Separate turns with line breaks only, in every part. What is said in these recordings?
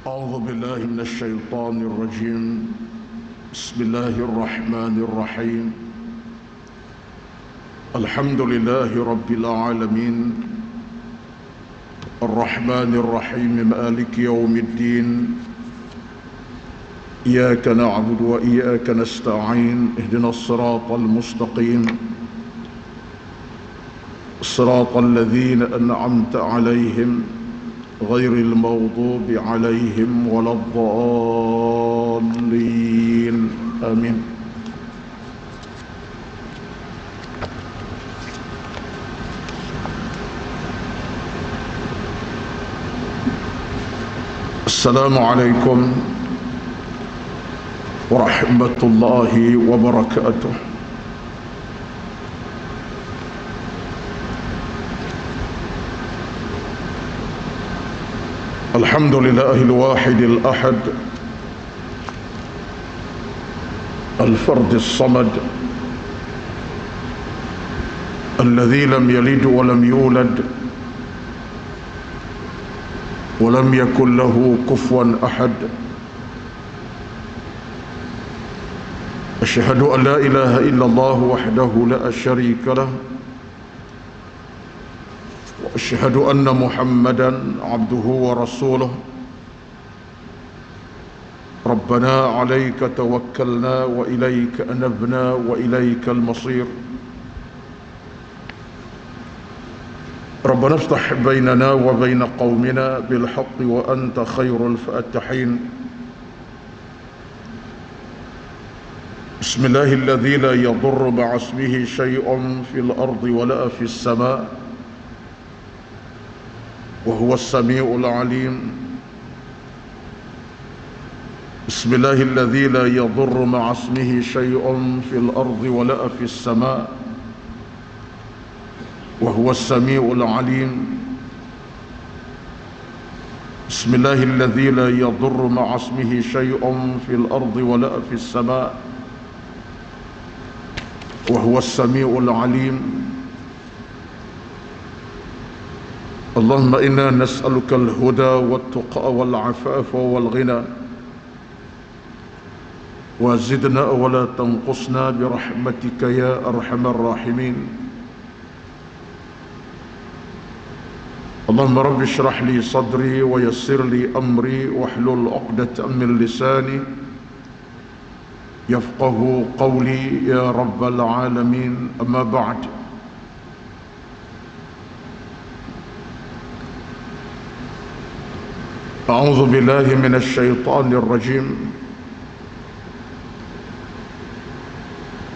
أعوذ بالله من الشيطان الرجيم. بسم الله الرحمن الرحيم. الحمد لله رب العالمين الرحمن الرحيم مالك يوم الدين. إياك نعبد وإياك نستعين. اهدنا الصراط المستقيم صراط الذين أنعمت عليهم غير المغضوب عليهم ولا الضالين. آمين. السلام عليكم ورحمة الله وبركاته. الحمد لله الواحد الأحد الفرد الصمد الذي لم يلد ولم يولد ولم يكن له كفوا أحد. أشهد أن لا إله إلا الله وحده لا شريك له، وأشهد أن محمدا عبده ورسوله. ربنا عليك توكلنا وإليك أنبنا وإليك المصير. ربنا افتح بيننا وبين قومنا بالحق وأنت خير الفاتحين. بسم الله الذي لا يضر مع اسمه شيء في الأرض ولا في السماء وهو السميع العليم. بسم الله الذي لا يضر مع اسمه شيء في الأرض ولا في السماء وهو السميع العليم. بسم الله الذي لا يضر مع اسمه شيء في الأرض ولا في السماء وهو السميع العليم. اللهم إنا نسألك الهدى والتقى والعفاف والغنى، وزدنا ولا تنقصنا برحمتك يا أرحم الراحمين. اللهم رب اشرح لي صدري ويسر لي أمري واحلل عقدة من لساني يفقه قولي يا رب العالمين. أما بعد، أعوذ بالله من الشيطان الرجيم.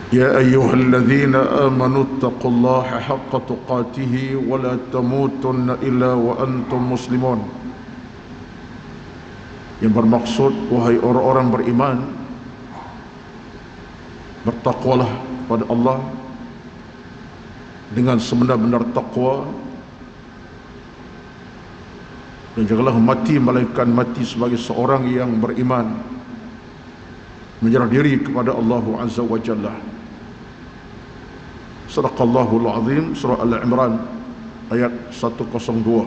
يا أيها الذين آمنوا اتقوا الله حق تقاته ولا تموتن إلا وأنتم مسلمون. Yang bermaksud, wahai orang-orang beriman, bertakwalah pada Allah dengan sebenar-benar takwa, dan janganlah mati melainkan mati sebagai seorang yang beriman, menyerah diri kepada Allah Azza wa Jalla. Sadaqallahul Azim. Surah Al-Imran ayat 102.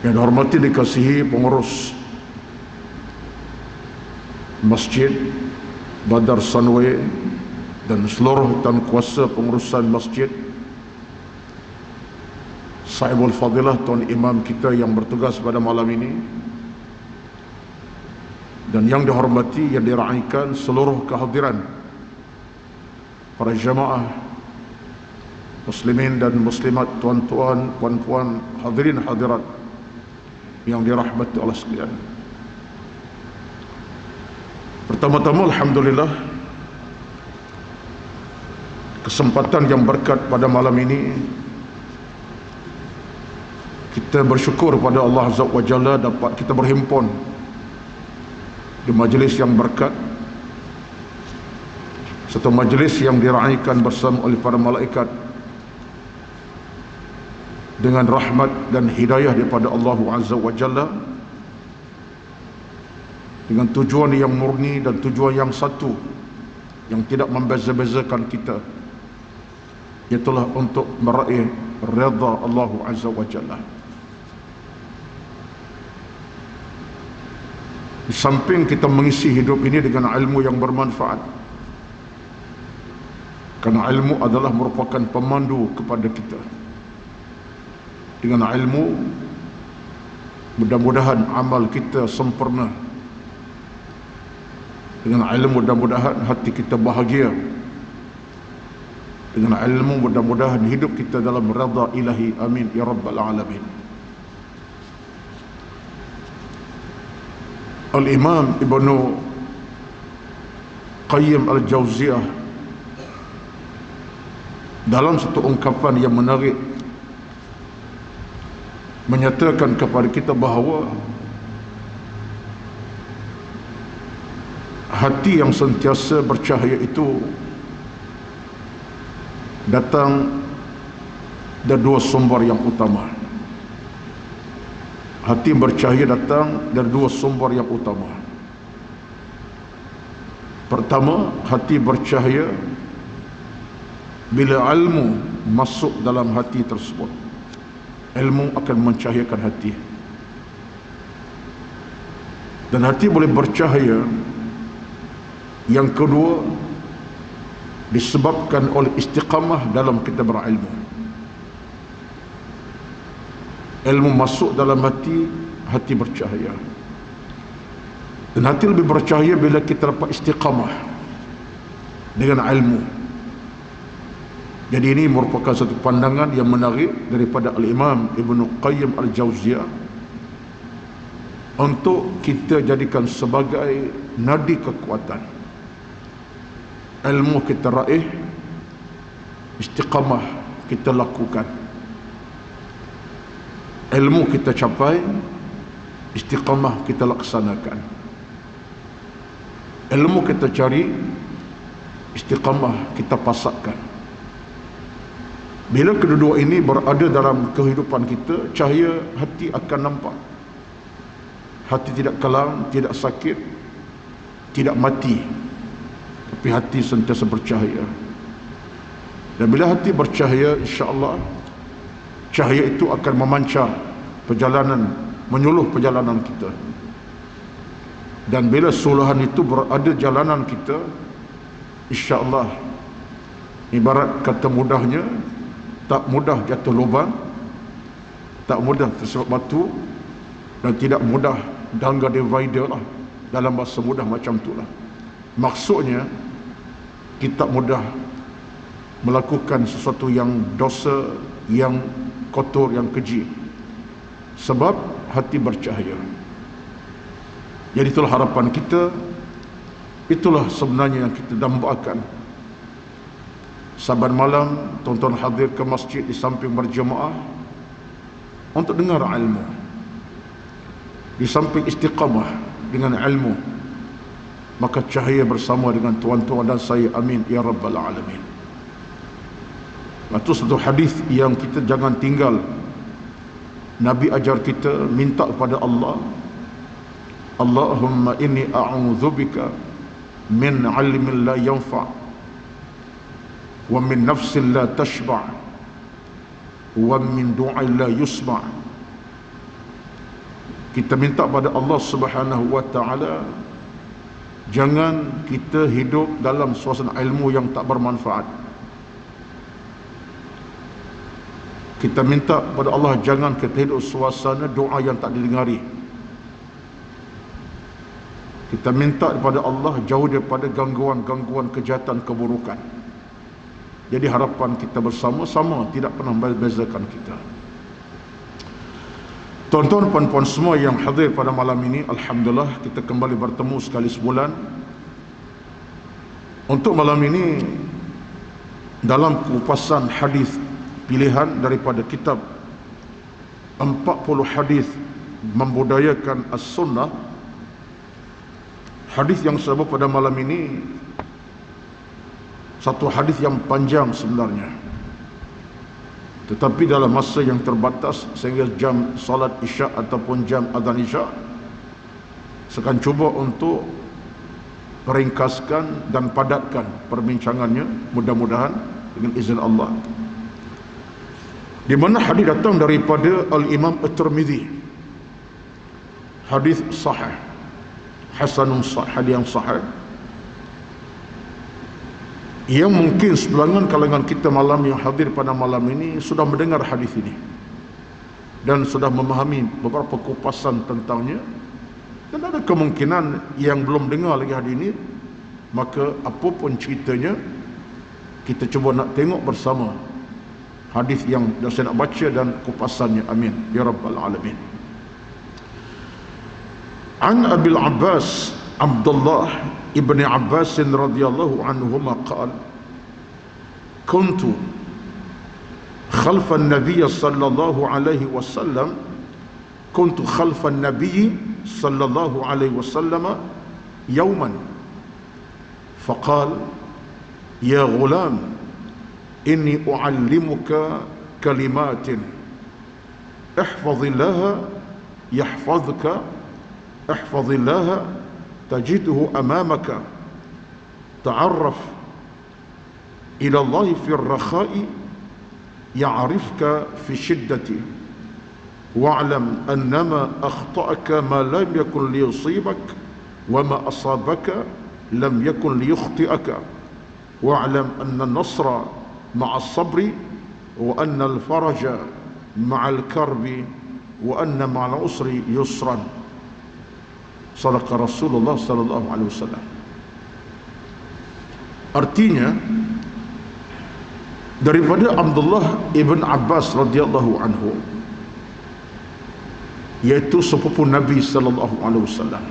Yang dihormati dikasihi pengurus Masjid Badar Sunway dan seluruh dan kuasa pengurusan masjid, Sahibul Fadilah Tuan Imam kita yang bertugas pada malam ini, dan yang dihormati, yang diraikan seluruh kehadiran para jamaah muslimin dan muslimat, tuan-tuan, puan-puan, hadirin hadirat yang dirahmati Allah sekalian. Pertama-tama, alhamdulillah, kesempatan yang berkat pada malam ini, kita bersyukur pada Allah Azza wa Jalla dapat kita berhimpun di majlis yang berkat, satu majlis yang diraikan bersama oleh para malaikat dengan rahmat dan hidayah daripada Allah Azza wa Jalla, dengan tujuan yang murni dan tujuan yang satu yang tidak membeza-bezakan kita, iaitulah untuk meraih redha Allah Azza wa Jalla. Di samping kita mengisi hidup ini dengan ilmu yang bermanfaat, karena ilmu adalah merupakan pemandu kepada kita. Dengan ilmu, mudah-mudahan amal kita sempurna. Dengan ilmu, mudah-mudahan hati kita bahagia. Dengan ilmu, mudah-mudahan hidup kita dalam redha ilahi. Amin ya rabbal alamin. Al-Imam Ibnu Qayyim Al-Jauziyah dalam satu ungkapan yang menarik menyatakan kepada kita bahawa hati yang sentiasa bercahaya itu datang dari dua sumber yang utama. Hati bercahaya datang dari dua sumber yang utama. Pertama, hati bercahaya bila ilmu masuk dalam hati tersebut. Ilmu akan mencahayakan hati. Dan hati boleh bercahaya. Yang kedua, disebabkan oleh istiqamah dalam kita berilmu. Ilmu masuk dalam hati, hati bercahaya. Dan hati lebih bercahaya bila kita dapat istiqamah dengan ilmu. Jadi ini merupakan satu pandangan yang menarik daripada Al-Imam Ibnu Qayyim Al-Jauziyah untuk kita jadikan sebagai nadi kekuatan. Ilmu kita raih, istiqamah kita lakukan. Ilmu kita capai, istiqamah kita laksanakan. Ilmu kita cari, istiqamah kita pasakkan. Bila kedua-dua ini berada dalam kehidupan kita, cahaya hati akan nampak. Hati tidak kelam, tidak sakit, tidak mati, tapi hati sentiasa bercahaya. Dan bila hati bercahaya, insya-Allah cahaya itu akan memancar perjalanan, menyuluh perjalanan kita. Dan bila suluhan itu berada jalanan kita, insya-Allah ibarat kata mudahnya, tak mudah jatuh lubang, tak mudah terserap batu, dan tidak mudah dangga divider lah. Dalam bahasa mudah macam itulah. Maksudnya kita mudah melakukan sesuatu yang dosa, yang kotor, yang keji, sebab hati bercahaya. Jadi itulah harapan kita. Itulah sebenarnya yang kita dambakan. Saban malam tuan-tuan hadir ke masjid di samping berjemaah untuk dengar ilmu, di samping istiqamah dengan ilmu, maka cahaya bersama dengan tuan-tuan dan saya. Amin ya rabbal alamin. Itu satu hadis yang kita jangan tinggal. Nabi ajar kita minta kepada Allah, Allahumma inni a'udzubika min 'ilmin la yanfa' wa min nafsin la tashba' wa min du'ain la yusma'. Kita minta pada Allah Subhanahu wa taala jangan kita hidup dalam suasana ilmu yang tak bermanfaat. Kita minta pada Allah jangan kita hidup suasana doa yang tak didengari. Kita minta kepada Allah jauh daripada gangguan-gangguan kejahatan, keburukan. Jadi harapan kita bersama-sama tidak pernah membezakan kita. Tuan-tuan, puan-puan semua yang hadir pada malam ini, alhamdulillah kita kembali bertemu sekali sebulan. Untuk malam ini, dalam kupasan hadis pilihan daripada kitab 40 hadis membudayakan as-sunnah, hadis yang saya bawa pada malam ini satu hadis yang panjang sebenarnya, tetapi dalam masa yang terbatas sehingga jam salat isyak ataupun jam adzan isyak, saya akan cuba untuk meringkaskan dan padatkan perbincangannya, mudah-mudahan dengan izin Allah. Di mana hadis datang daripada Al-Imam At-Tirmidzi, hadis sahih. hasanun hadis yang sahih, yang mungkin sebagian kalangan kita malam yang hadir pada malam ini sudah mendengar hadis ini dan sudah memahami beberapa kupasan tentangnya, dan ada kemungkinan yang belum dengar lagi hadis ini. Maka apapun ceritanya, kita cuba nak tengok bersama hadis yang saya nak baca dan kupasannya. Amin ya rabbal alamin. An Abil Abbas Abdullah ibn Abbas radhiyallahu anhuma qala kuntu خلف النبي صلى الله عليه وسلم كنت خلف النبي صلى الله عليه وسلم يوما فقال يا غلام إني أعلمك كلمات احفظ الله يحفظك احفظ الله تجده أمامك تعرف إلى الله في الرخاء يعرفك في الشدة واعلم أنما أخطأك ما لم يكن ليصيبك وما أصابك لم يكن ليخطئك واعلم أن النصر مع الصبر وأن الفرج مع الكرب وأن مع العسر يسرا. صدق Rasulullah sallallahu alaihi wasallam. Artinya daripada Abdullah ibn Abbas radhiyallahu anhu, yaitu sepupu Nabi sallallahu alaihi wasallam.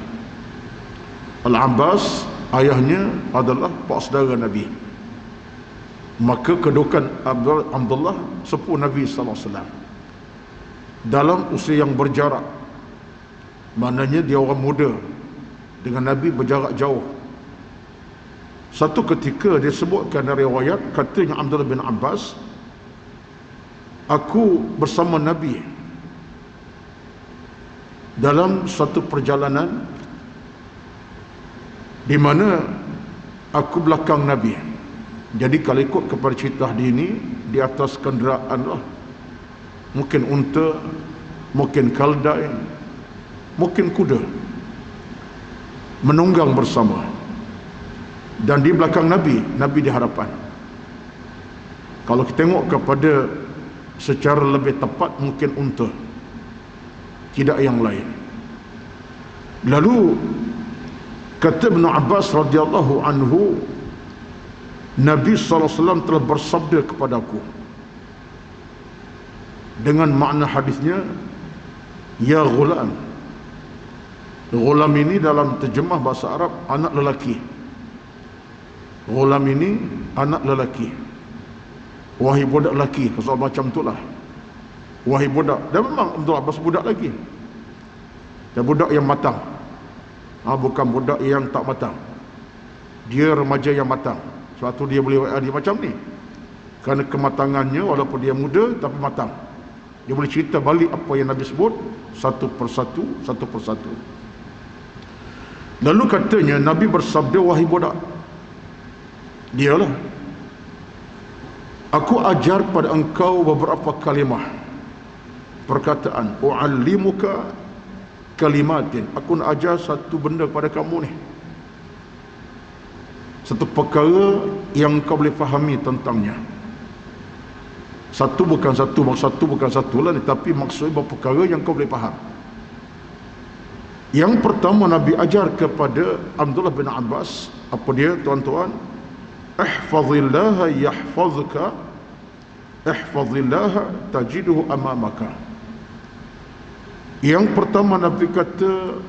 Al-Abbas ayahnya adalah pak saudara Nabi, maka kedudukan Abdullah sepupu Nabi sallallahu alaihi wasallam dalam usia yang berjarak. Maknanya dia orang muda, dengan Nabi berjarak jauh. Satu ketika dia sebutkan dari riwayat, katanya Abdullah bin Abbas, aku bersama Nabi dalam satu perjalanan di mana aku belakang Nabi. Jadi kalau ikut kepada cerita ini, di atas kenderaan lah, mungkin unta, mungkin keldai, mungkin kuda, menunggang bersama. Dan di belakang Nabi, Nabi di hadapan. Kalau kita tengok kepada secara lebih tepat, mungkin unta, tidak yang lain. Lalu kata Ibn Abbas radhiyallahu anhu, Nabi SAW telah bersabda kepadaku dengan makna hadisnya, ya ghulam. Ghulam ini dalam terjemah bahasa Arab anak lelaki. Ghulam ini anak lelaki. Wahai budak lelaki, soal macam itulah. Wahai budak, dan memang Abdul Abbas budak lagi. Dan budak yang matang. Bukan budak yang tak matang. Dia remaja yang matang. Sebab tu dia boleh dia macam ni. Kerana kematangannya, walaupun dia muda tapi matang. Dia boleh cerita balik apa yang Nabi sebut satu persatu, satu persatu. Lalu katanya Nabi bersabda, wahai budak, dialah, aku ajar pada engkau beberapa kalimah, perkataan. U'allimuka kalimatin, aku nak ajar satu benda kepada kamu ni, satu perkara yang kau boleh fahami tentangnya. Satu bukan satu, maksud satu bukan satu lah, tapi maksudnya beberapa perkara yang kau boleh faham. Yang pertama Nabi ajar kepada Abdullah bin Abbas, apa dia tuan-tuan? Ihfazillaha yahfazka, ihfazillaha tajiduhu amamaka. Yang pertama Nabi kata,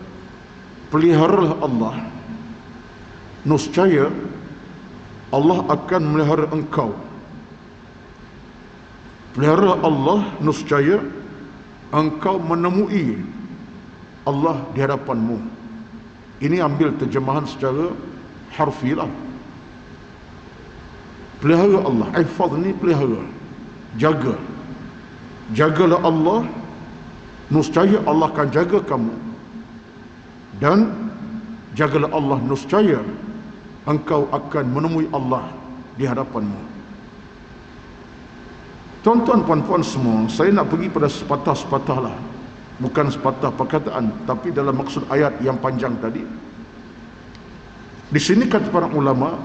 peliharalah Allah, nescaya Allah akan melihara engkau. Peliharalah Allah, nescaya engkau menemui Allah di hadapanmu. Ini ambil terjemahan secara harfilah. Pelihara Allah, ihfaz ni pelihara, jaga. Jagalah Allah, nescaya Allah akan jaga kamu. Dan jagalah Allah, nescaya engkau akan menemui Allah di hadapanmu. Tuan-tuan, puan-puan semua, saya nak pergi pada sepatah-sepatah lah, bukan sepatah perkataan, tapi dalam maksud ayat yang panjang tadi. Di sini kata para ulama,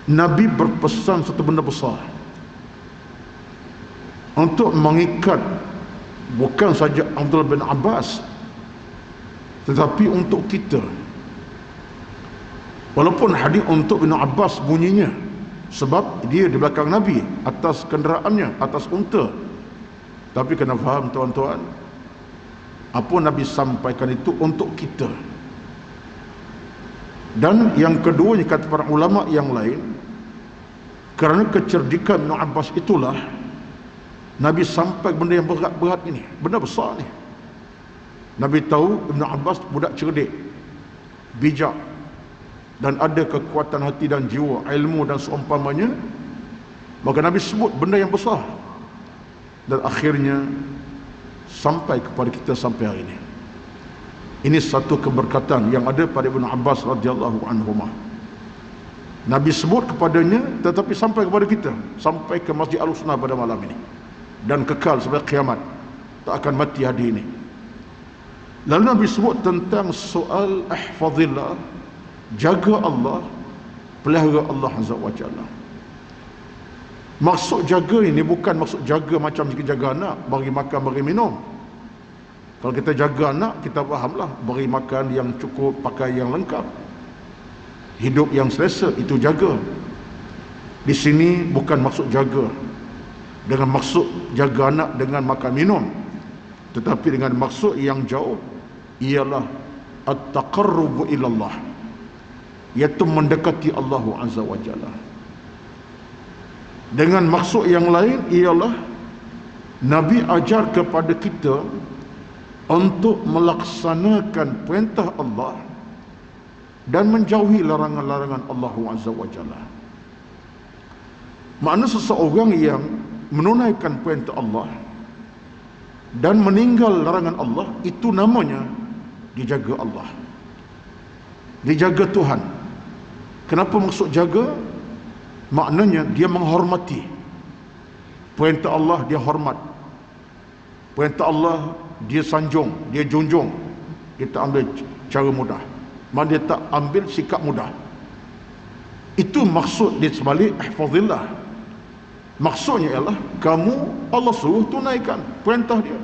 Nabi berpesan satu benda besar untuk mengikat bukan saja Abdullah bin Abbas, tetapi untuk kita. Walaupun hadis untuk bin Abbas bunyinya, sebab dia di belakang Nabi atas kenderaannya, atas unta. Tapi kena faham tuan-tuan, apa Nabi sampaikan itu untuk kita. Dan yang keduanya kata para ulama yang lain, kerana kecerdikan Ibn Abbas itulah Nabi sampai benda yang berat-berat ini, benda besar ni. Nabi tahu Ibn Abbas budak cerdik, bijak, dan ada kekuatan hati dan jiwa, ilmu dan seumpamanya. Maka Nabi sebut benda yang besar, dan akhirnya sampai kepada kita sampai hari ini. Ini satu keberkatan yang ada pada Ibn Abbas radhiyallahu anhuma. Nabi sebut kepadanya, tetapi sampai kepada kita, sampai ke Masjid Al-Husna pada malam ini, dan kekal sampai kiamat, tak akan mati hari ini. Lalu Nabi sebut tentang soal ihfazillah, jaga Allah, pelihara Allah Azza wa Jalla. Maksud jaga ini bukan maksud jaga macam kita jaga anak, bagi makan, bagi minum. Kalau kita jaga anak, kita fahamlah, beri makan yang cukup, pakai yang lengkap, hidup yang selesa, itu jaga. Di sini bukan maksud jaga dengan maksud jaga anak dengan makan minum, tetapi dengan maksud yang jauh, ialah at-taqarrubu ilallah, iaitu mendekati Allah Azza wa Jalla. Dengan maksud yang lain ialah Nabi ajar kepada kita untuk melaksanakan perintah Allah dan menjauhi larangan-larangan Allah Azza wa Jalla. Makna seseorang yang menunaikan perintah Allah dan meninggal larangan Allah, itu namanya dijaga Allah, dijaga Tuhan. Kenapa maksud jaga? Maknanya dia menghormati perintah Allah, dia hormat perintah Allah, dia sanjung, dia junjung. Dia tak ambil cara mudah, dia tak ambil sikap mudah. Itu maksud di sebalik ihfazillah. Maksudnya ialah kamu, Allah suruh tunaikan perintah dia,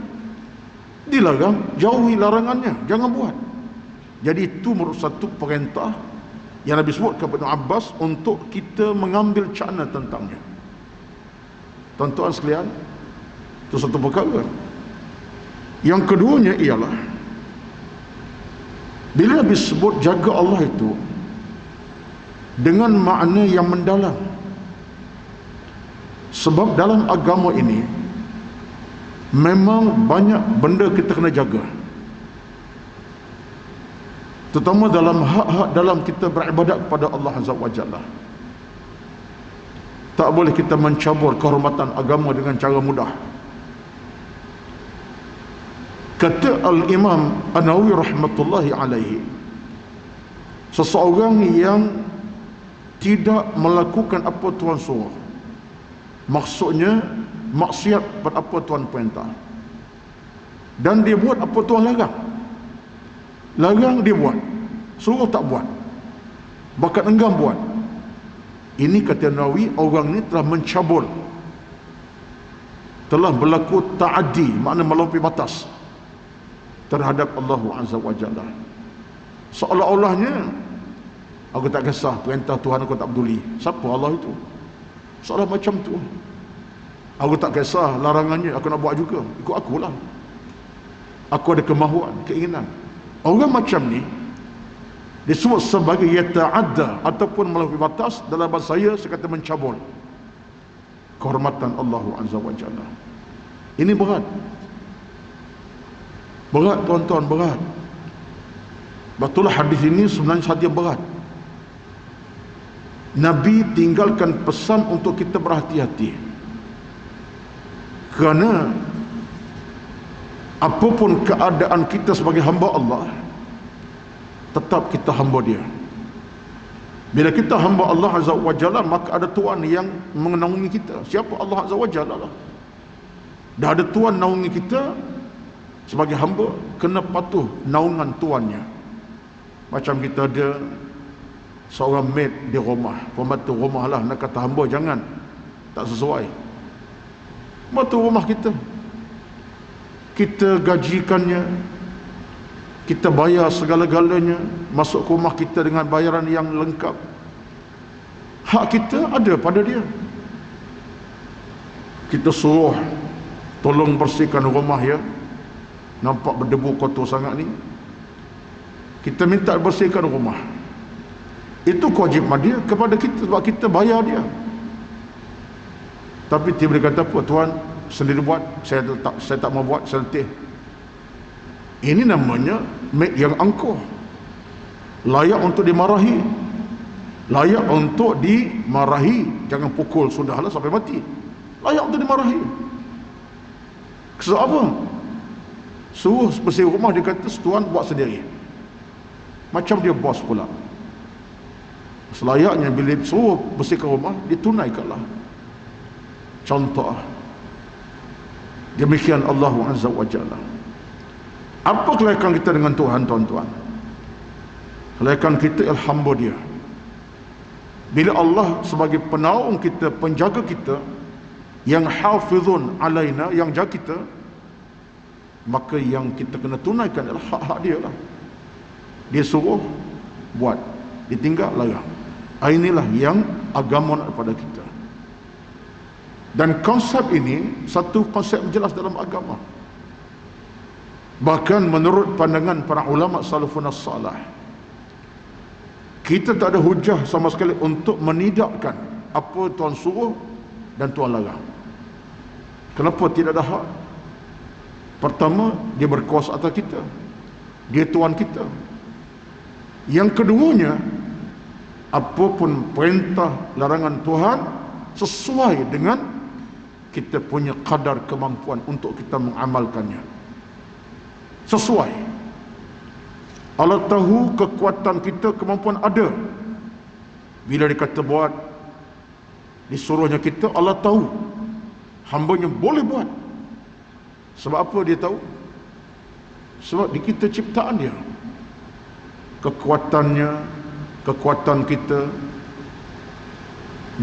dilarang jauhi larangannya, jangan buat. Jadi itu merupakan satu perintah yang Nabi sebut kepada Abbas untuk kita mengambil cakna tentangnya. Tuan-tuan sekalian, itu satu perkara. Yang keduanya ialah, bila Nabi sebut jaga Allah itu dengan makna yang mendalam. Sebab dalam agama ini memang banyak benda kita kena jaga, terutama dalam hak-hak dalam kita beribadat kepada Allah Azza wa Jalla. Tak boleh kita mencabur kehormatan agama dengan cara mudah. Kata Al-Imam An-Nawawi rahmatullahi alaihi, seseorang yang tidak melakukan apa Tuhan suruh, maksudnya maksiat pada apa Tuhan perintah, dan dia buat apa Tuhan larang. Larang dia buat, suruh tak buat, bahkan enggan buat. Ini kata Nawawi, orang ni telah mencabul, telah berlaku ta'addi, makna melampaui batas terhadap Allah Azza wa Jalla. Seolah-olahnya aku tak kisah perintah Tuhan, aku tak peduli. Siapa Allah itu? Seolah macam tu. Aku tak kisah larangannya, aku nak buat juga, ikut akulah. Aku ada kemahuan, keinginan. Orang macam ni disebut sebagai yata'adda ataupun melampaui batas. Dalam bahasa saya kata mencabul kehormatan Allah Azza wa Jalla. Ini berat. Berat tuan-tuan, berat. Betul hadis ini sebenarnya sahaja berat. Nabi tinggalkan pesan untuk kita berhati-hati. Kerana apapun keadaan kita sebagai hamba Allah, tetap kita hamba dia. Bila kita hamba Allah Azza wa Jalla, maka ada Tuhan yang menaungi kita. Siapa? Allah Azza wa Jalla lah. Dah ada Tuhan naungi kita, sebagai hamba kena patuh naungan Tuannya. Macam kita ada seorang maid di rumah, pembantu rumah lah, nak kata hamba jangan, tak sesuai. Pembantu rumah kita, kita gajikannya, kita bayar segala-galanya, masuk ke rumah kita dengan bayaran yang lengkap. Hak kita ada pada dia. Kita suruh tolong bersihkan rumah ya, nampak berdebu kotor sangat ni, kita minta bersihkan rumah. Itu kewajipan dia kepada kita sebab kita bayar dia. Tapi tiba-tiba kata apa, tuan sendiri buat, saya tak mau buat, saya letih. Ini namanya maid yang angkuh, layak untuk dimarahi, layak untuk dimarahi. Jangan pukul, sudahlah sampai mati, layak untuk dimarahi. Sebab apa? Suruh bersih rumah, dia kata tuan buat sendiri, macam dia bos pula. Selayaknya bila suruh bersihkan rumah, ditunaikanlah. Contoh demikian Allah Azza wa Jalla. Apa kelaikan kita dengan Tuhan, tuan-tuan? Kelaikan kita ialah hamba dia. Bila Allah sebagai penaung kita, penjaga kita, yang hafizun alaina, yang jaga kita, maka yang kita kena tunaikan adalah hak-hak dia lah. Dia suruh buat, ditinggal larang. Inilah yang agama nak kepada kita. Dan konsep ini satu konsep jelas dalam agama. Bahkan menurut pandangan para ulama salafun as-salih, kita tak ada hujah sama sekali untuk menidakkan apa Tuhan suruh dan Tuhan larang. Kenapa tidak ada hak? Pertama, dia berkuasa atas kita, dia Tuhan kita. Yang keduanya, apapun perintah larangan Tuhan sesuai dengan kita punya kadar kemampuan untuk kita mengamalkannya. Sesuai. Allah tahu kekuatan kita, kemampuan ada. Bila dia kata buat, disuruhnya kita, Allah tahu hambanya boleh buat. Sebab apa dia tahu? Sebab di kita ciptaan dia, kekuatannya, kekuatan kita,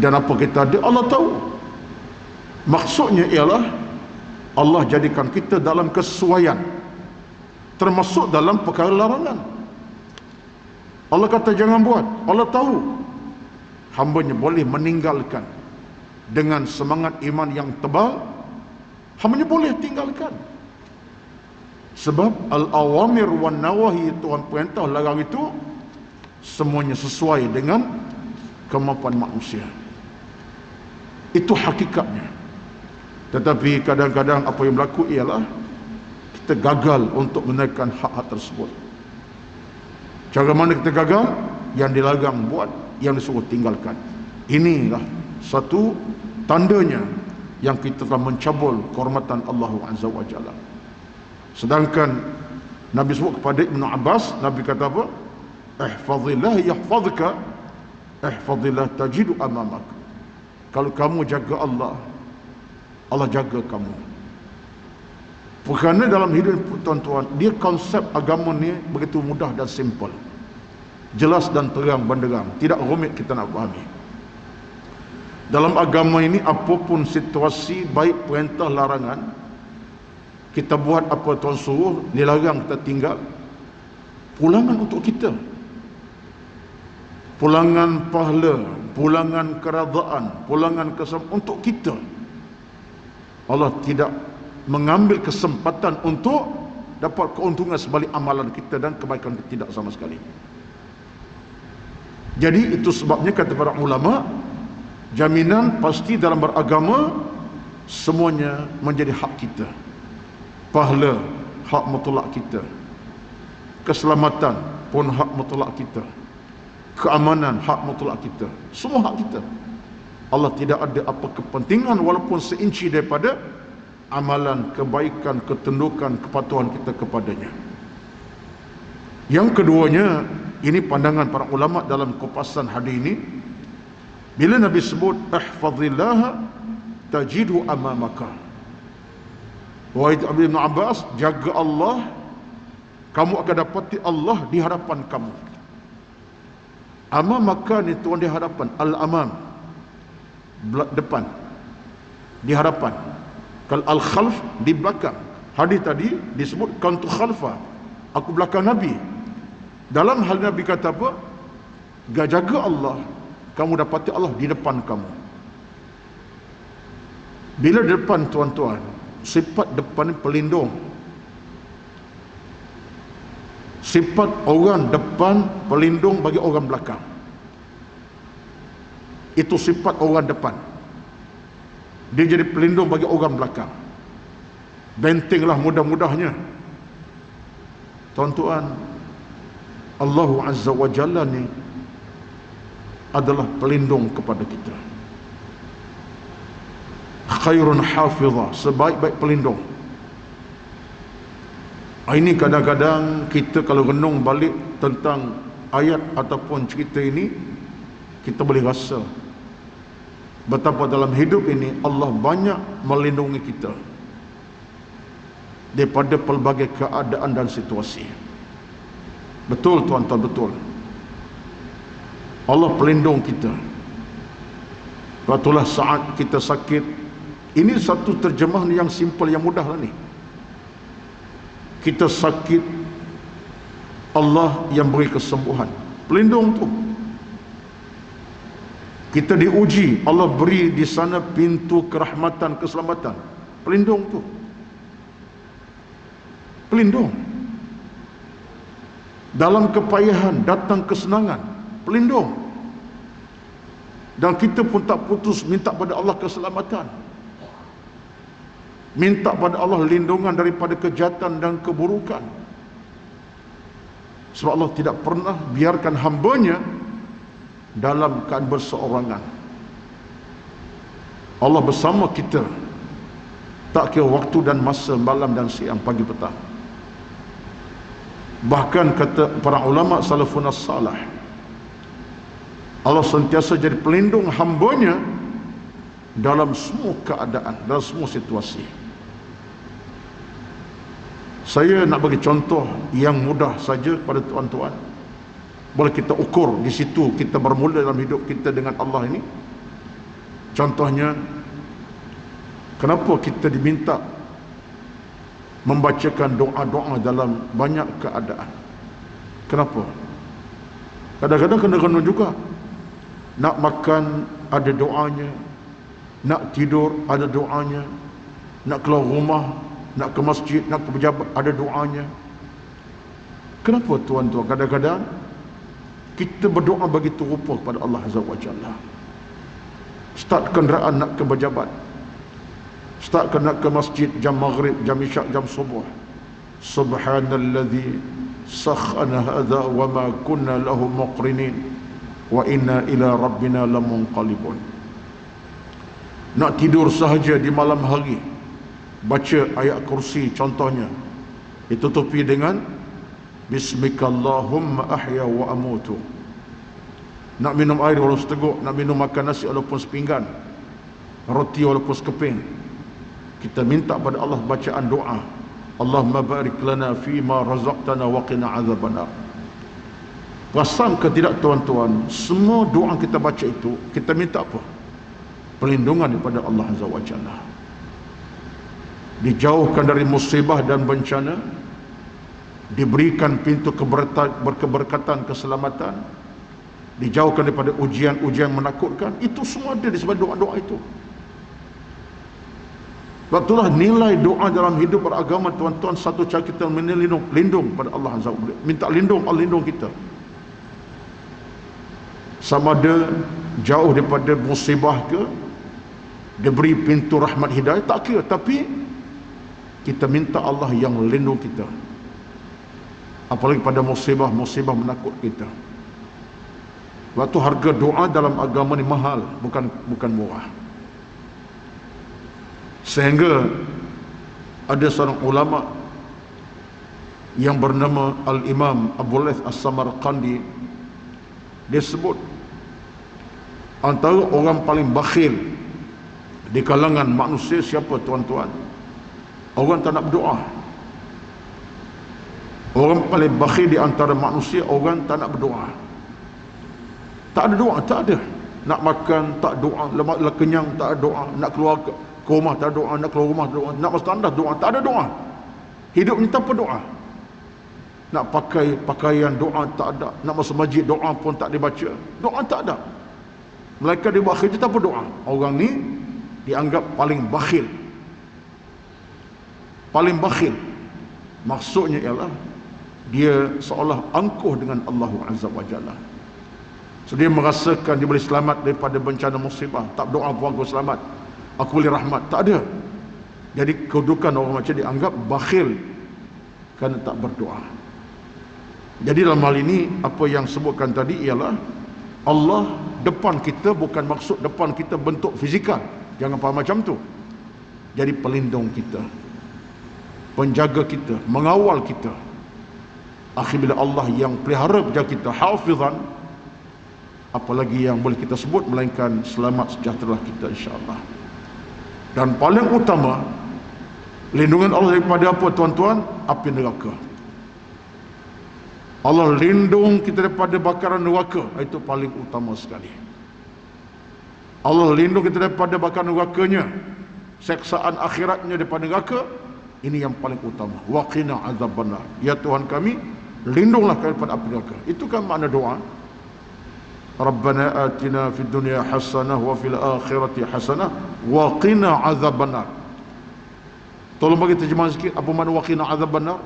dan apa kita ada, Allah tahu. Maksudnya ialah Allah jadikan kita dalam kesesuaian, termasuk dalam perkara larangan. Allah kata jangan buat, Allah tahu hambanya boleh meninggalkan. Dengan semangat iman yang tebal, hambanya boleh tinggalkan. Sebab al-awamir wan nawahi, Tuhan perintah larang itu semuanya sesuai dengan kemampuan manusia. Itu hakikatnya. Tetapi kadang-kadang apa yang berlaku ialah kita gagal untuk menaikkan hak-hak tersebut. Cara mana kita gagal? Yang dilarang buat, yang disuruh tinggalkan. Inilah satu tandanya yang kita telah mencabul kehormatan Allah Azza wa Jalla. Sedangkan Nabi sebut kepada Ibnu Abbas, Nabi kata apa? Ihfazillah yahfazka, ihfazillah tajidu amamak. Kalau kamu jaga Allah, Allah jaga kamu. Kerana dalam hidup tuan-tuan, dia konsep agama ni begitu mudah dan simple, jelas dan terang benderang, tidak rumit kita nak fahami. Dalam agama ini apapun situasi, baik perintah larangan, kita buat apa Tuhan suruh, dilarang kita tinggal, pulangan untuk kita, pulangan pahala, pulangan keradaan, pulangan keselamatan untuk kita. Allah tidak mengambil kesempatan untuk dapat keuntungan sebalik amalan kita dan kebaikan kita, tidak sama sekali. Jadi itu sebabnya kata para ulama, jaminan pasti dalam beragama semuanya menjadi hak kita. Pahala hak mutlak kita, keselamatan pun hak mutlak kita, keamanan hak mutlak kita, semua hak kita. Allah tidak ada apa kepentingan walaupun seinci daripada amalan, kebaikan, ketundukan, kepatuhan kita kepadanya. Yang keduanya, ini pandangan para ulama dalam kupasan hadis ini. Bila Nabi sebut ihfazillah tajidhu amamaka, wahai Ibnu Abbas, jaga Allah, kamu akan dapati Allah di hadapan kamu. Amamaka ni tuan di hadapan, al-amam depan, di hadapan. Kalau al-khalf di belakang. Hadis tadi disebut kantu khalfa, aku belakang Nabi. Dalam hal Nabi kata apa? Jaga Allah, kamu dapati Allah di depan kamu. Bila depan tuan-tuan, sifat depan pelindung. Sifat orang depan pelindung bagi orang belakang. Itu sifat orang depan. Dia jadi pelindung bagi orang belakang. Bentenglah mudah-mudahnya. Tuan-tuan, Allah Azza wa Jalla ni adalah pelindung kepada kita. Khairun hafizah, sebaik-baik pelindung. Ini kadang-kadang kita kalau renung balik tentang ayat ataupun cerita ini, kita boleh rasa betapa dalam hidup ini Allah banyak melindungi kita daripada pelbagai keadaan dan situasi. Betul tuan-tuan, betul. Allah pelindung kita. Itulah saat kita sakit. Ini satu terjemahan yang simple, yang mudah lah ni. Kita sakit, Allah yang beri kesembuhan. Pelindung tu. Kita diuji, Allah beri di sana pintu kerahmatan, keselamatan. Pelindung tu. Pelindung. Dalam kepayahan datang kesenangan. Pelindung. Dan kita pun tak putus minta pada Allah keselamatan. Minta pada Allah lindungan daripada kejahatan dan keburukan. Sebab Allah tidak pernah biarkan hambanya dalam keadaan berseorangan. Allah bersama kita, tak kira waktu dan masa, malam dan siang, pagi petang. Bahkan kata para ulama salafun as-salih, Allah sentiasa jadi pelindung hambanya dalam semua keadaan, dalam semua situasi. Saya nak bagi contoh yang mudah saja kepada tuan-tuan. Boleh kita ukur di situ kita bermula dalam hidup kita dengan Allah ini. Contohnya, kenapa kita diminta membacakan doa-doa dalam banyak keadaan? Kenapa? Kadang-kadang kena renung juga. Nak makan ada doanya, nak tidur ada doanya, nak keluar rumah, nak ke masjid, nak ke pejabat, ada doanya. Kenapa tuan-tuan kadang-kadang kita berdoa begitu rupa kepada Allah Azza wa Jalla? Start kenderaan nak ke pejabat, start nak ke masjid jam maghrib, jam isyak, jam subuh. Subhanalladzi sakhana hadza wa ma kunna lahu muqrinin wa inna ila rabbina lamunqalibun. Nak tidur sahaja di malam hari, baca ayat kursi contohnya, ditutupi dengan Bismikallahumma ahya wa amutu. Nak minum air walaupun seteguk, nak minum makan nasi walaupun sepinggan, roti walaupun sekeping, kita minta pada Allah bacaan doa, Allahumma barik lana fima razaqtana wa qina azabannar. Perasan ke tidak tuan-tuan, semua doa kita baca itu kita minta apa? Perlindungan daripada Allah Azza wa Jalla. Dijauhkan dari musibah dan bencana, diberikan pintu keberkatan, keselamatan, dijauhkan daripada ujian-ujian menakutkan. Itu semua ada di sebab doa-doa itu. Itulah nilai doa dalam hidup beragama tuan-tuan. Satu cara kita lindung pada Allah Azza wa Jalla, minta lindung, Allah lindung kita. Sama ada jauh daripada musibah ke, diberi pintu rahmat hidayah, tak kira, tapi kita minta Allah yang lindung kita, apalagi pada musibah menakut kita. Waktu harga doa dalam agama ni mahal, bukan murah. Sehingga ada seorang ulama yang bernama Al-Imam Abu Laith As-Samarqandi, dia sebut antara orang paling bakhil di kalangan manusia siapa tuan-tuan? Orang tak nak berdoa. Orang paling bakhil di antara manusia, orang tak nak berdoa. Tak ada doa, tak ada. Nak makan tak doa, lemak kenyang tak ada doa, nak keluar ke rumah tak ada doa, nak keluar rumah tak ada doa, nak masuk tandas doa, tak ada doa. Hidup ni tanpa doa. Nak pakai pakaian doa tak ada, nak masuk masjid doa pun tak dibaca, doa tak ada. Mereka dia buat kerja tanpa doa. Orang ni dianggap paling bakhil. Paling bakhil. Maksudnya ialah dia seolah angkuh dengan Allah Azza wa Jalla. So dia merasakan dia boleh selamat daripada bencana musibah. Tak berdoa pun aku selamat, aku boleh rahmat. Tak ada. Jadi kedudukan orang macam dianggap bakhil kerana tak berdoa. Jadi dalam hal ini apa yang sebutkan tadi ialah Allah depan kita, bukan maksud depan kita bentuk fizikal. Jangan faham macam tu. Jadi pelindung kita, penjaga kita, mengawal kita. Akhir bila Allah yang pelihara penjaga kita, hafizan, apalagi yang boleh kita sebut melainkan selamat sejahtera kita insya-Allah. Dan paling utama lindungan Allah daripada apa tuan-tuan? Api neraka. Allah lindung kita daripada bakaran neraka, itu paling utama sekali. Allah lindung kita daripada bakaran nerakanya, seksaan akhiratnya daripada neraka, ini yang paling utama. Waqina azabannar. Ya Tuhan kami, lindunglah kami daripada api neraka. Itu kan makna doa. Rabbana atina fid dunya hasanah wa fil akhirati hasanah wa qina azabannar. Tolong bagi terjemahan sikit apa makna wa qina azabannar?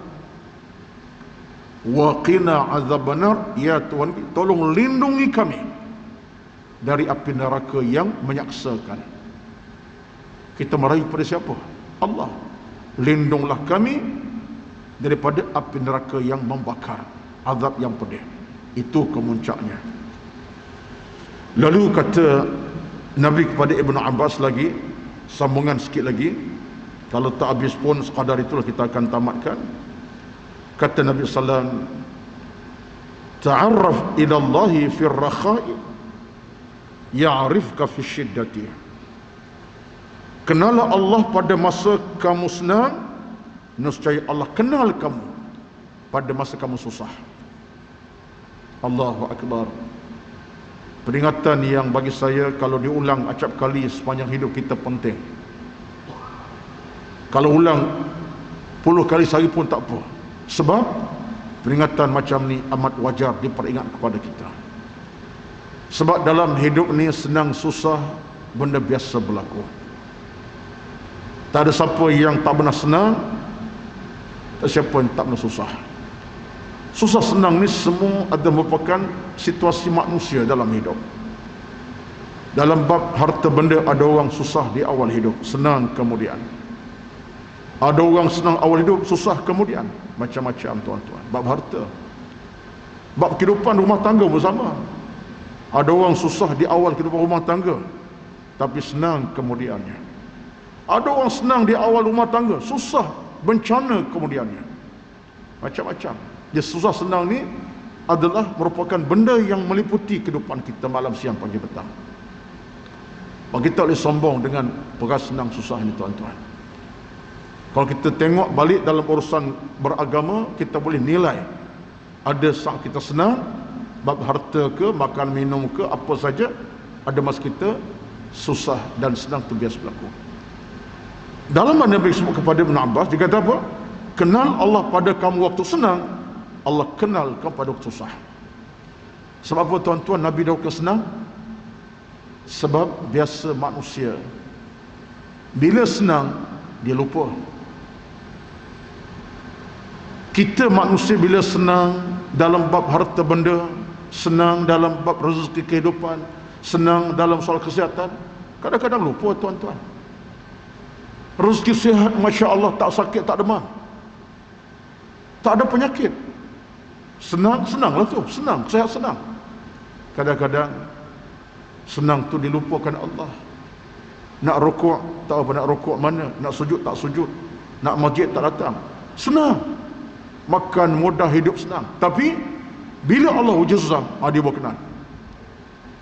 Wa qina azabannar, ya Tuhan tolong lindungi kami dari api neraka yang menyaksakan. Kita meraih pada siapa? Allah. Lindunglah kami daripada api neraka yang membakar, azab yang pedih. Itu kemuncaknya. Lalu kata Nabi kepada Ibnu Abbas lagi, sambungan sikit lagi, kalau tak habis pun sekadar itulah kita akan tamatkan. Kata Nabi sallallahu, ta'arraf ila Allahi fi ar-rakha'i ya'rifka fi syiddati. Kenalah Allah pada masa kamu senang, nescaya Allah kenal kamu pada masa kamu susah. Allahu akbar. Peringatan yang bagi saya kalau diulang acap kali sepanjang hidup kita penting. Kalau ulang 10 kali sehari pun tak apa. Sebab peringatan macam ni amat wajar diperingat kepada kita. Sebab dalam hidup ni senang susah benda biasa berlaku. Tak ada siapa yang tak pernah senang, tak siapa yang tak pernah susah. Susah senang ni semua ada merupakan situasi manusia dalam hidup. Dalam bab harta benda ada orang susah di awal hidup, senang kemudian. Ada orang senang awal hidup, susah kemudian. Macam-macam tuan-tuan. Bab harta, bab kehidupan rumah tangga bersama. Ada orang susah di awal kehidupan rumah tangga, tapi senang kemudiannya. Ada orang senang di awal rumah tangga, susah bencana kemudiannya. Macam-macam. Dia susah senang ni adalah merupakan benda yang meliputi kehidupan kita malam, siang, pagi, petang. Kita boleh sombong dengan perkara senang susah ni tuan-tuan. Kalau kita tengok balik dalam urusan beragama, kita boleh nilai. Ada saat kita senang, bab harta ke, makan minum ke, apa saja, ada masa kita susah dan senang tu biasa berlaku. Dalam mana Nabi sebut kepada Ibn Abbas, dia kata apa? Kenal Allah pada kamu waktu senang, Allah kenal kamu pada waktu susah. Sebab apa tuan-tuan Nabi dah waktu senang? Sebab biasa manusia bila senang dia lupa. Kita manusia bila senang dalam bab harta benda, senang dalam bab rezeki kehidupan, senang dalam soal kesihatan, kadang-kadang lupa tuan-tuan. Rezeki sihat, Masya Allah, tak sakit, tak demam, tak ada penyakit. Senang, senanglah tu, senang, sehat senang. Kadang-kadang senang tu dilupakan Allah. Nak rukuk, tak apa nak rukuk mana, nak sujud tak sujud, nak masjid tak datang. Senang. Makan mudah, hidup senang. Tapi bila Allah uji susah, dia berkenan.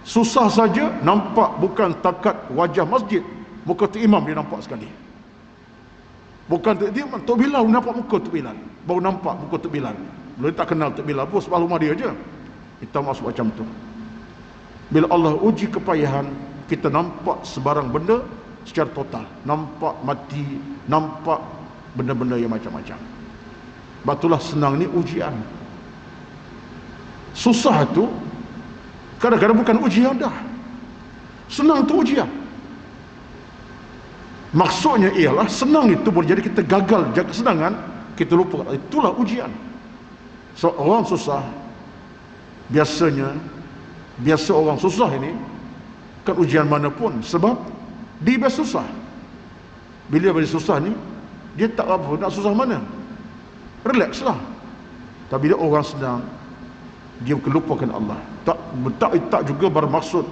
Susah saja nampak bukan takat wajah masjid, muka tu imam dia nampak sekali. Bukan dia Tok Bilal nampak muka Tok Bilal, baru nampak muka Tok Bilal. Belum tak kenal Tok Bilal pun sebab rumah dia je. Kita masuk macam tu. Bila Allah uji kepayahan, kita nampak sebarang benda secara total. Nampak mati, nampak benda-benda yang macam-macam. Sebab itulah senang ni ujian. Susah tu kadang-kadang bukan ujian dah. Senang tu ujian. Maksudnya ialah senang itu boleh jadi kita gagal jaga kesenangan, kita lupa. Itulah ujian. So orang susah, biasa orang susah ini kan ujian mana pun, sebab dia biasa susah. Bila dia susah ni, dia tak apa nak susah mana, relax lah. Tapi bila orang senang, dia lupakan Allah. Tak juga bermaksud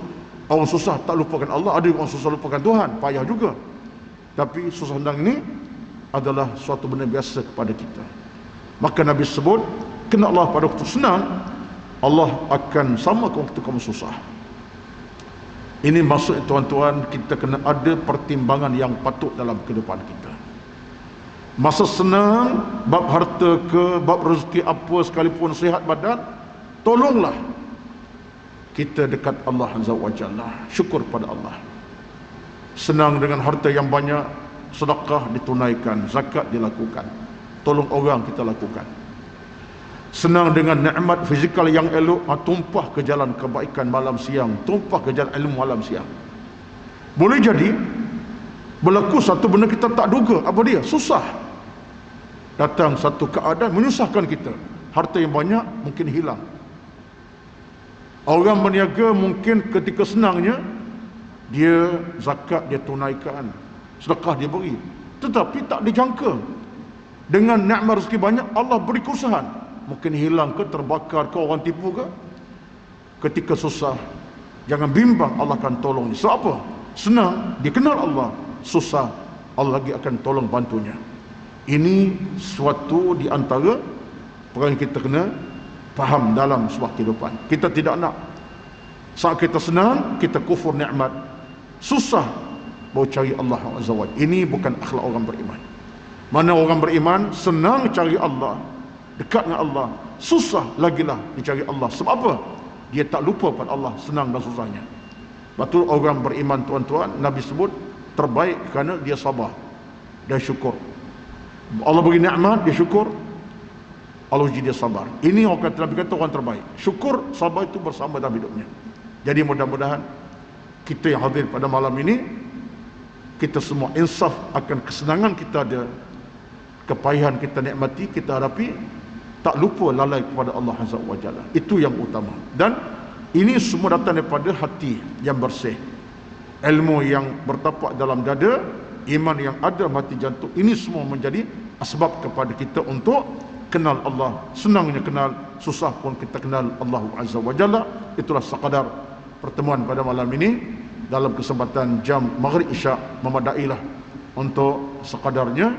orang susah tak lupakan Allah. Ada orang susah lupakan Tuhan, payah juga. Tapi susah senang ini adalah suatu benda biasa kepada kita. Maka Nabi sebut, kena Allah pada waktu senang, Allah akan sama ke waktu kamu susah. Ini maksud tuan-tuan, kita kena ada pertimbangan yang patut dalam kehidupan kita. Masa senang, bab harta ke, bab rezeki apa sekalipun, sihat badan, tolonglah kita dekat Allah Azza wa Jalla. Syukur pada Allah. Senang dengan harta yang banyak, sedekah ditunaikan, zakat dilakukan, tolong orang kita lakukan. Senang dengan nikmat fizikal yang elok, tumpah ke jalan kebaikan malam siang, tumpah ke jalan ilmu malam siang. Boleh jadi berlaku satu benda kita tak duga, apa dia? Susah. Datang satu keadaan menyusahkan kita, harta yang banyak mungkin hilang. Orang berniaga mungkin ketika senangnya dia zakat dia tunaikan, sedekah dia beri, tetapi tak dijangka dengan nikmat rezeki banyak Allah beri kesusahan, mungkin hilang ke, terbakar ke, orang tipu ke. Ketika susah, jangan bimbang, Allah akan tolong. Sebab apa? Senang dia kenal Allah, susah Allah lagi akan tolong bantunya. Ini suatu di antara perkara yang kita kena faham dalam sebuah kehidupan. Kita tidak nak saat kita senang kita kufur nikmat, susah baru cari Allah Azza wa Jalla. Ini bukan akhlak orang beriman. Mana orang beriman senang cari Allah, dekat dengan Allah, susah lagilah dicari Allah. Sebab apa? Dia tak lupa pada Allah, senang dan susahnya. Betul, orang beriman tuan-tuan, Nabi sebut terbaik kerana dia sabar dan syukur. Allah beri nikmat, dia syukur, Allah uji dia sabar. Ini orang kata, Nabi kata orang terbaik. Syukur, sabar itu bersama dalam hidupnya. Jadi mudah-mudahan kita yang hadir pada malam ini, kita semua insaf akan kesenangan kita ada, kepayahan kita nikmati, kita hadapi, tak lupa lalai kepada Allah Azza wa Jalla. Itu yang utama. Dan ini semua datang daripada hati yang bersih, ilmu yang bertapak dalam dada, iman yang ada mati jantung. Ini semua menjadi asbab kepada kita untuk kenal Allah. Senangnya kenal, susah pun kita kenal Allah Azza wa Jalla. Itulah sekadar pertemuan pada malam ini. Dalam kesempatan jam maghrib isyak memadailah untuk sekadarnya.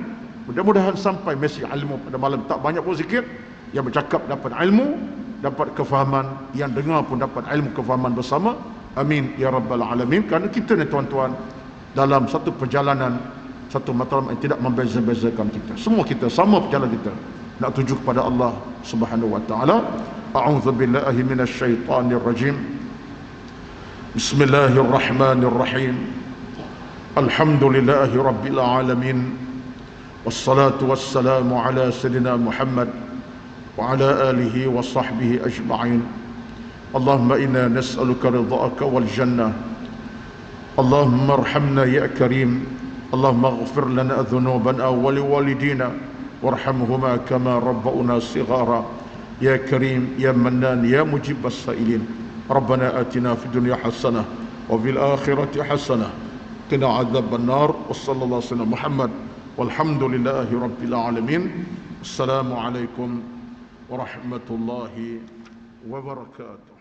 Mudah-mudahan sampai mesej ilmu pada malam. Tak banyak pun sikit, yang bercakap dapat ilmu, dapat kefahaman, yang dengar pun dapat ilmu kefahaman bersama. Amin ya rabbal alamin. Kerana kita ni tuan-tuan dalam satu perjalanan, satu matlamat yang tidak membeza-bezakan kita. Semua kita sama perjalanan kita, nak tuju kepada Allah Subhanahu wa taala. A'udzubillahi minasyaitonir rajim. Bismillahirrahmanirrahim. Alhamdulillahi rabbil alamin. Wassalatu wassalamu ala sayyidina Muhammad wa ala alihi wa sahbihi ajma'in. Allahumma inna nas'aluka ridha'aka wal jannah. Allahumma arhamna ya karim. Allahumma ighfir lana dhunubana wa liwalidina warhamhuma kama rabbawna sighara. Ya karim ya mannan ya mujib as-sa'ilin. Rabbana atina fid dunya hasanah wa fil akhirati hasanah qina adzaban nar. Wassallallahu alaihi wasallam Muhammad walhamdulillahi rabbil alamin. Assalamu alaikum warahmatullahi wabarakatuh.